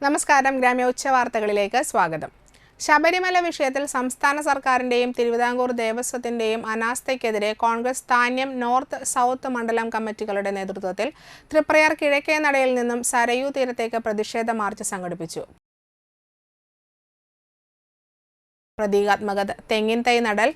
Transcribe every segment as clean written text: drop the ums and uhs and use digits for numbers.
നമസ്കാരം. ഗ്രാമ്യ ഉച്ചവാർത്തകളിലേക്ക് സ്വാഗതം. ശബരിമല വിഷയത്തിൽ സംസ്ഥാന സർക്കാരിന്റെയും തിരുവിതാംകൂർ ദേവസ്വത്തിന്റെയും അനാസ്ഥയ്ക്കെതിരെ കോൺഗ്രസ് താന്യം നോർത്ത് സൗത്ത് മണ്ഡലം കമ്മിറ്റികളുടെ നേതൃത്വത്തിൽ തൃപ്രയാർ കിഴക്കേനടയിൽ നിന്നും സരയൂ തീരത്തേക്ക് പ്രതിഷേധ മാർച്ച് സംഘടിപ്പിച്ചു. പ്രതീകാത്മക തെങ്ങിൻ തൈ നടൽ,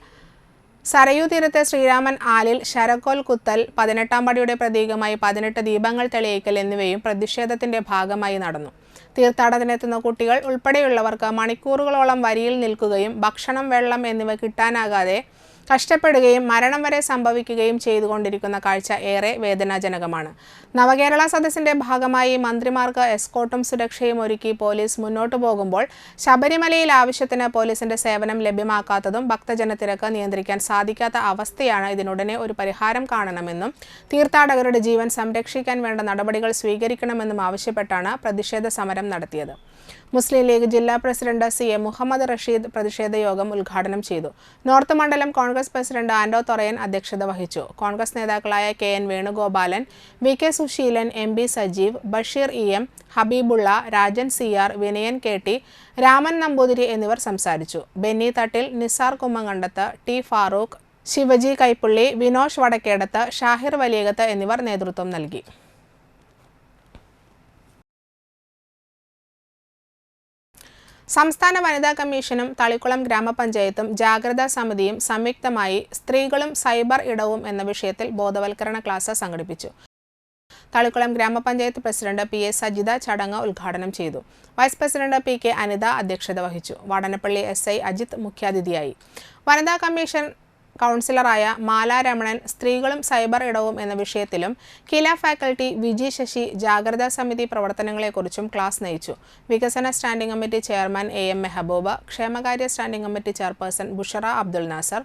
സരയൂ തീരത്തെ ശ്രീരാമൻ ആലിൽ ശരക്കോൽ കുത്തൽ, 18-ാം പടിയുടെ പ്രതീകമായി 18 ദീപങ്ങൾ തെളിയിക്കൽ എന്നിവയും പ്രതിഷേധത്തിന്റെ ഭാഗമായി നടന്നു. തീർത്ഥാടനത്തിനെത്തുന്ന കുട്ടികൾ ഉൾപ്പെടെയുള്ളവർക്ക് മണിക്കൂറുകളോളം വരിയിൽ നിൽക്കുകയും ഭക്ഷണം, വെള്ളം എന്നിവ കിട്ടാനാകാതെ കഷ്ടപ്പെടുകയും മരണം വരെ സംഭവിക്കുകയും ചെയ്തുകൊണ്ടിരിക്കുന്ന കാഴ്ച ഏറെ വേദനാജനകമാണ്. നവകേരള സദസ്സിന്റെ ഭാഗമായി മന്ത്രിമാർക്ക് എസ്കോർട്ടും സുരക്ഷയും ഒരുക്കി പോലീസ് മുന്നോട്ടു പോകുമ്പോൾ ശബരിമലയിൽ ആവശ്യത്തിന് പോലീസിന്റെ സേവനം ലഭ്യമാക്കാത്തതും ഭക്തജനത്തിരക്ക് നിയന്ത്രിക്കാൻ സാധിക്കാത്ത അവസ്ഥയാണ്. ഇതിനുടനെ ഒരു പരിഹാരം കാണണമെന്നും തീർത്ഥാടകരുടെ ജീവൻ സംരക്ഷിക്കാൻ വേണ്ട നടപടികൾ സ്വീകരിക്കണമെന്നും ആവശ്യപ്പെട്ടാണ് പ്രതിഷേധ സമരം നടത്തിയത്. മുസ്ലിം ലീഗ് ജില്ലാ പ്രസിഡന്റ് CA മുഹമ്മദ് റഷീദ് പ്രതിഷേധ യോഗം ഉദ്ഘാടനം ചെയ്തു. നോർത്ത് മണ്ഡലം കോൺഗ്രസ് പ്രസിഡന്റ് ആൻഡോ തൊറയൻ അധ്യക്ഷത വഹിച്ചു. കോൺഗ്രസ് നേതാക്കളായ KN Venugopalan, VK Suseelan, MB Sajeev, Basheer EM, ഹബീബുള്ള, രാജൻ CR, വിനയൻ KT, രാമൻ നമ്പൂതിരി എന്നിവർ സംസാരിച്ചു. ബെന്നി തട്ടിൽ, നിസാർ കുമ്മങ്കണ്ടത്ത്, T ഫാറൂഖ്, ശിവജി കൈപ്പുള്ളി, വിനോഷ് വടക്കേടത്ത്, ഷാഹിർ വലിയകത്ത് എന്നിവർ നേതൃത്വം നൽകി. സംസ്ഥാന വനിതാ കമ്മീഷനും തളിക്കുളം ഗ്രാമപഞ്ചായത്തും ജാഗ്രതാ സമിതിയും സംയുക്തമായി സ്ത്രീകളും സൈബർ ഇടവും എന്ന വിഷയത്തിൽ ബോധവൽക്കരണ ക്ലാസ് സംഘടിപ്പിച്ചു. തളിക്കുളം ഗ്രാമപഞ്ചായത്ത് പ്രസിഡന്റ് PA സജിത ചടങ്ങ് ഉദ്ഘാടനം ചെയ്തു. വൈസ് പ്രസിഡന്റ് PK അനിത അധ്യക്ഷത വഹിച്ചു. വാടനപ്പള്ളി SI അജിത് മുഖ്യാതിഥിയായി. വനിതാ കമ്മീഷൻ കൗൺസിലറായ മാല രമണൻ സ്ത്രീകളും സൈബർ ഇടവും എന്ന വിഷയത്തിലും കില ഫാക്കൽറ്റി വിജി ശശി ജാഗ്രതാ സമിതി പ്രവർത്തനങ്ങളെക്കുറിച്ചും ക്ലാസ് നയിച്ചു. വികസന standing committee chairman AM Mehboob, ക്ഷേമകാര്യ standing committee chairperson Bushra Abdul Nasar,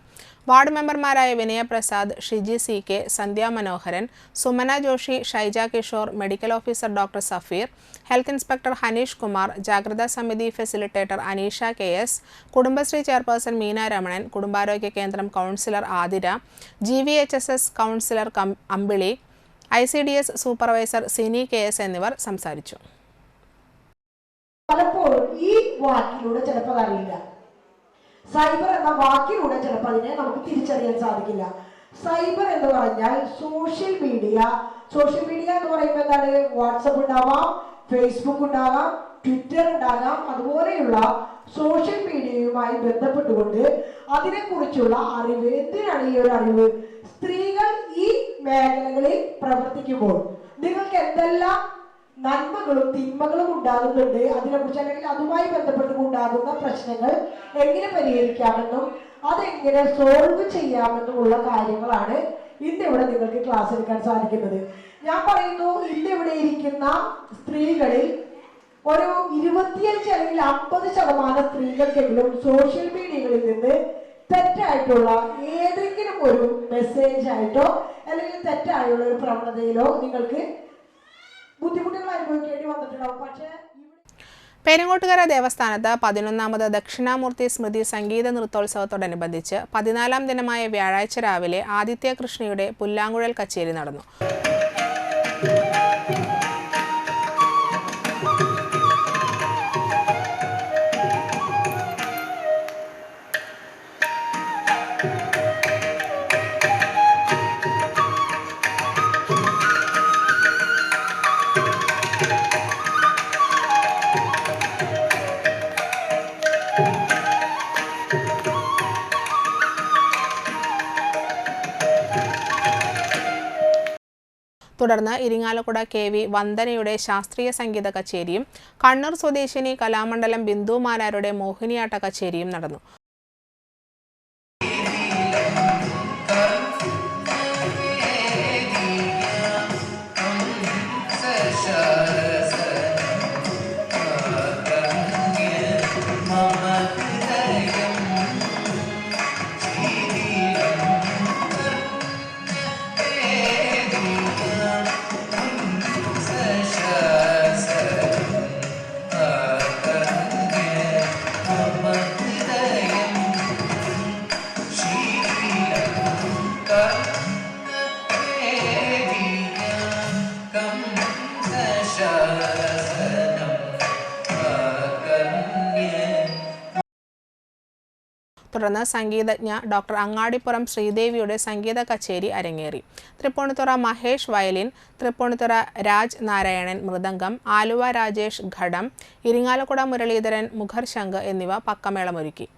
ward മെമ്പർമാരായ Vinaya Prasad, Shiji CK, Sandhya Manoharan, Sumana Joshi, Shaija Kishore, medical officer doctor Safeer, health inspector Haneesh Kumar, ജാഗ്രതാ സമിതി facilitator Aneesha KS, Kudumbashree chairperson Meena Ramanan, കുടുംബാരോഗ്യ കേന്ദ്രം counsellor Athira, GVHSS counsellor Ambili, ICDS supervisor Sini KS എന്നിവർ സംസാരിച്ചു. പലപ്പോഴും ഈ വാക്കിലൂടെ ചിലപ്പോൾ അറിയില്ല, സൈബർ എന്ന വാക്കിലൂടെ ചിലപ്പോൾ അതിനെ നമുക്ക് തിരിച്ചറിയാൻ സാധിക്കില്ല. സൈബർ എന്ന് പറഞ്ഞാൽ സോഷ്യൽ മീഡിയ എന്ന് പറയുമ്പോൾ എന്താണ്? വാട്സപ്പ് ഉണ്ടാവാം, ഫേസ്ബുക്ക് ഉണ്ടാകാം, ട്വിറ്റർ ഉണ്ടാകാം. അതുപോലെയുള്ള സോഷ്യൽ മീഡിയയുമായി ബന്ധപ്പെട്ടുകൊണ്ട് അതിനെക്കുറിച്ചുള്ള അറിവ്, എന്തിനാണ് ഈ ഒരു അറിവ്? സ്ത്രീകൾ ഈ മേഖലകളിൽ പ്രവർത്തിക്കുമ്പോൾ നിങ്ങൾക്ക് എന്തെല്ലാം നന്മകളും തിന്മകളും ഉണ്ടാകുന്നുണ്ട്, അതിനെക്കുറിച്ച് അല്ലെങ്കിൽ അതുമായി ബന്ധപ്പെട്ടുണ്ടാകുന്ന പ്രശ്നങ്ങൾ എങ്ങനെ പരിഹരിക്കാമെന്നും അതെങ്ങനെ സോൾവ് ചെയ്യാമെന്നുമുള്ള കാര്യങ്ങളാണ് ഇന്നിവിടെ നിങ്ങൾക്ക് ക്ലാസ് എടുക്കാൻ സാധിക്കുന്നത്. ഞാൻ പറയുന്നു, ഇന്നിവിടെ ഇരിക്കുന്ന സ്ത്രീകളിൽ ഒരു 25 അല്ലെങ്കിൽ 50% സ്ത്രീകൾക്കെങ്കിലും സോഷ്യൽ മീഡിയകളിൽ നിന്ന് തെറ്റായിട്ടുള്ള ഏതെങ്കിലും ഒരു മെസ്സേജ് ആയിട്ടോ അല്ലെങ്കിൽ തെറ്റായുള്ള ഒരു പ്രവണതയിലോ നിങ്ങൾക്ക് ബുദ്ധിമുട്ടുകൾ അനുഭവിക്കേണ്ടി വന്നിട്ടുണ്ടാവും. പക്ഷേ പെരിങ്ങോട്ടുകര ദേവസ്ഥാനത്ത് 11ാമത് ദക്ഷിണാമൂർത്തി സ്മൃതി സംഗീത നൃത്തോത്സവത്തോടനുബന്ധിച്ച് 14ാം ദിനമായ വ്യാഴാഴ്ച രാവിലെ ആദിത്യ കൃഷ്ണയുടെ പുല്ലാങ്കുഴൽ കച്ചേരി നടന്നു. തുടർന്ന് ഇരിങ്ങാലക്കുട KV വന്ദനയുടെ ശാസ്ത്രീയ സംഗീത കച്ചേരിയും കണ്ണൂർ സ്വദേശിനി കലാമണ്ഡലം ബിന്ദു മാരാരുടെ മോഹിനിയാട്ട കച്ചേരിയും നടന്നു. തുടർന്ന് സംഗീതജ്ഞ ഡോക്ടർ അങ്ങാടിപ്പുറം ശ്രീദേവിയുടെ സംഗീത കച്ചേരി അരങ്ങേറി. തൃപ്പൂണിത്തുറ മഹേഷ് വയലിൻ, തൃപ്പൂണിത്തുറ രാജ് നാരായണൻ മൃദംഗം, ആലുവ രാജേഷ് ഘടം, ഇരിങ്ങാലക്കുട മുരളീധരൻ മുഖർശംഖ് എന്നിവ പക്കമേളമൊരുക്കി.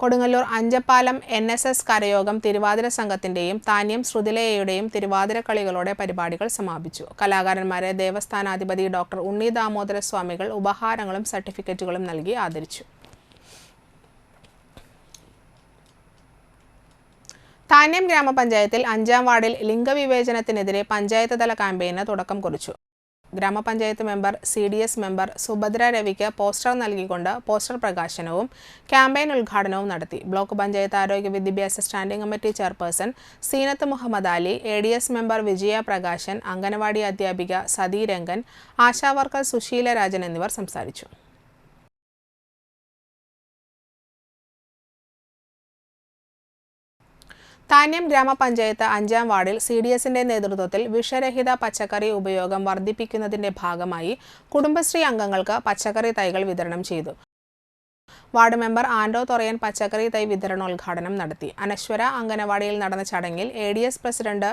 കൊടുങ്ങല്ലൂർ അഞ്ചപ്പാലം NSS കരയോഗം തിരുവാതിര സംഘത്തിന്റെയും താന്യം ശ്രുതിലയയുടെയും തിരുവാതിര കളികളോടെ പരിപാടികൾ സമാപിച്ചു. കലാകാരന്മാരെ ദേവസ്ഥാനാധിപതി ഡോക്ടർ ഉണ്ണി ദാമോദര സ്വാമികൾ ഉപഹാരങ്ങളും സർട്ടിഫിക്കറ്റുകളും നൽകി ആദരിച്ചു. താന്യം ഗ്രാമപഞ്ചായത്തിൽ 5-ാം വാർഡിൽ ലിംഗവിവേചനത്തിനെതിരെ പഞ്ചായത്ത് തല ക്യാമ്പയിന് തുടക്കം കുറിച്ചു. ഗ്രാമപഞ്ചായത്ത് മെമ്പർ CDS മെമ്പർ സുഭദ്ര രവിക്ക് പോസ്റ്റർ നൽകിക്കൊണ്ട് പോസ്റ്റർ പ്രകാശനവും ക്യാമ്പയിൻ ഉദ്ഘാടനവും നടത്തി. ബ്ലോക്ക് പഞ്ചായത്ത് ആരോഗ്യ വിദ്യാഭ്യാസ standing committee chairperson Seenath Muhammad Ali, ADS member Vijaya Prakashan, anganwadi അധ്യാപിക സതി രംഗൻ, ആശാവർക്കർ സുശീല രാജൻ എന്നിവർ സംസാരിച്ചു. താന്യം ഗ്രാമപഞ്ചായത്ത് 5-ാം വാർഡിൽ CDSന്റെ നേതൃത്വത്തിൽ വിഷരഹിത പച്ചക്കറി ഉപയോഗം വർദ്ധിപ്പിക്കുന്നതിന്റെ ഭാഗമായി കുടുംബശ്രീ അംഗങ്ങൾക്ക് പച്ചക്കറി തൈകൾ വിതരണം ചെയ്തു. വാർഡ് മെമ്പർ ആൻഡോ തൊറയൻ പച്ചക്കറി തൈ വിതരണോദ്ഘാടനം നടത്തി. അനശ്വര അംഗനവാടിയിൽ നടന്ന ചടങ്ങിൽ ADS പ്രസിഡന്റ്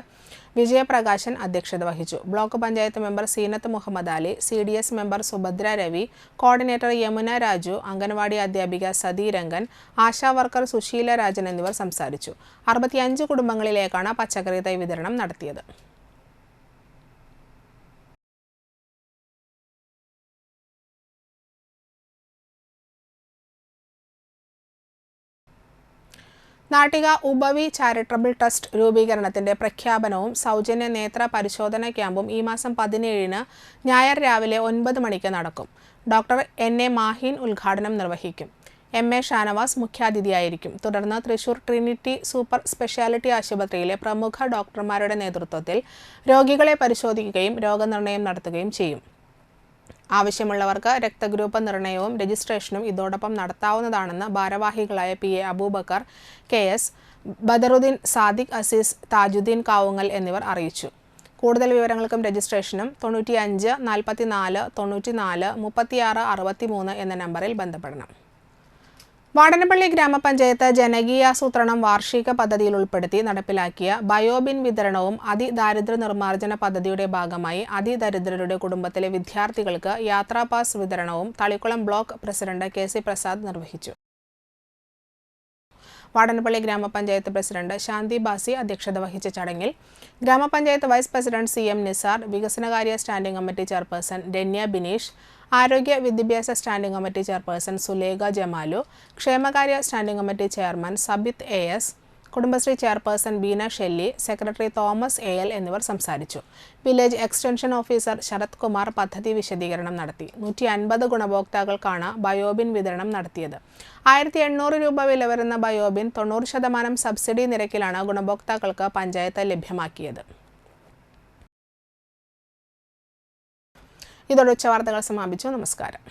വിജയപ്രകാശൻ അധ്യക്ഷത വഹിച്ചു. Block panchayat member Seenath Muhammad Ali, CDS member Subhadra Ravi, coordinator Yamuna Raju, anganwadi അധ്യാപിക സതി രംഗൻ, ആശാവർക്കർ സുശീല രാജൻ എന്നിവർ സംസാരിച്ചു. 65 കുടുംബങ്ങളിലേക്കാണ് പച്ചക്കറി തൈ വിതരണം നടത്തിയത്. നാട്ടിക ഉപവി ചാരിറ്റബിൾ ട്രസ്റ്റ് രൂപീകരണത്തിന്റെ പ്രഖ്യാപനവും സൗജന്യ നേത്ര പരിശോധന ക്യാമ്പും ഈ മാസം 17-ന് ഞായർ രാവിലെ 9 മണിക്ക് നടക്കും. ഡോക്ടർ NA മാഹിൻ ഉദ്ഘാടനം നിർവഹിക്കും. MA ഷാനവാസ് മുഖ്യാതിഥിയായിരിക്കും. തുടർന്ന് തൃശൂർ ട്രിനിറ്റി സൂപ്പർ സ്പെഷ്യാലിറ്റി ആശുപത്രിയിലെ പ്രമുഖ ഡോക്ടർമാരുടെ നേതൃത്വത്തിൽ രോഗികളെ പരിശോധിക്കുകയും രോഗനിർണയം നടത്തുകയും ചെയ്യും. ആവശ്യമുള്ളവർക്ക് രക്തഗ്രൂപ്പ് നിർണയവും രജിസ്ട്രേഷനും ഇതോടൊപ്പം നടത്താവുന്നതാണെന്ന് ഭാരവാഹികളായ PA അബൂബക്കർ, KS ബദറുദ്ദീൻ, സാദിഖ് അസീസ്, താജുദ്ദീൻ കാവുങ്ങൽ എന്നിവർ അറിയിച്ചു. കൂടുതൽ വിവരങ്ങൾക്കും രജിസ്ട്രേഷനും 95 44 94 36 63 എന്ന നമ്പറിൽ ബന്ധപ്പെടണം. വാടനപ്പള്ളി ഗ്രാമപഞ്ചായത്ത് ജനകീയാസൂത്രണം വാർഷിക പദ്ധതിയിൽ ഉൾപ്പെടുത്തി നടപ്പിലാക്കിയ ബയോബിൻ വിതരണവും അതിദാരിദ്ര്യ നിർമ്മാർജ്ജന പദ്ധതിയുടെ ഭാഗമായി അതിദരിദ്രരുടെ കുടുംബത്തിലെ വിദ്യാർത്ഥികൾക്ക് യാത്രാ പാസ് വിതരണവും Thalikulam block president KC Prasad നിർവഹിച്ചു. വാടനപ്പള്ളി ഗ്രാമപഞ്ചായത്ത് പ്രസിഡന്റ് ശാന്തി ബാസി അധ്യക്ഷത വഹിച്ച ചടങ്ങിൽ ഗ്രാമപഞ്ചായത്ത് വൈസ് പ്രസിഡന്റ് CM നിസാർ, വികസനകാര്യ standing committee chairperson Denya Bineesh, ആരോഗ്യ വിദ്യാഭ്യാസ standing committee chairperson Sulekha Jamalu, ക്ഷേമകാര്യ standing committee chairman Sabith AS, Kudumbashree chairperson Beena Shelly, secretary Thomas AL എന്നിവർ സംസാരിച്ചു. Village extension officer Sarath Kumar പദ്ധതി വിശദീകരണം നടത്തി. 150 ഗുണഭോക്താക്കൾക്കാണ് ബയോബിൻ വിതരണം നടത്തിയത്. 1800 രൂപ വില വരുന്ന ബയോബിൻ 90% സബ്സിഡി നിരക്കിലാണ് ഗുണഭോക്താക്കൾക്ക് പഞ്ചായത്ത് ലഭ്യമാക്കിയത്. ഇതോടെ ഉച്ചവാർത്തകൾ സമാപിച്ചു. നമസ്കാരം.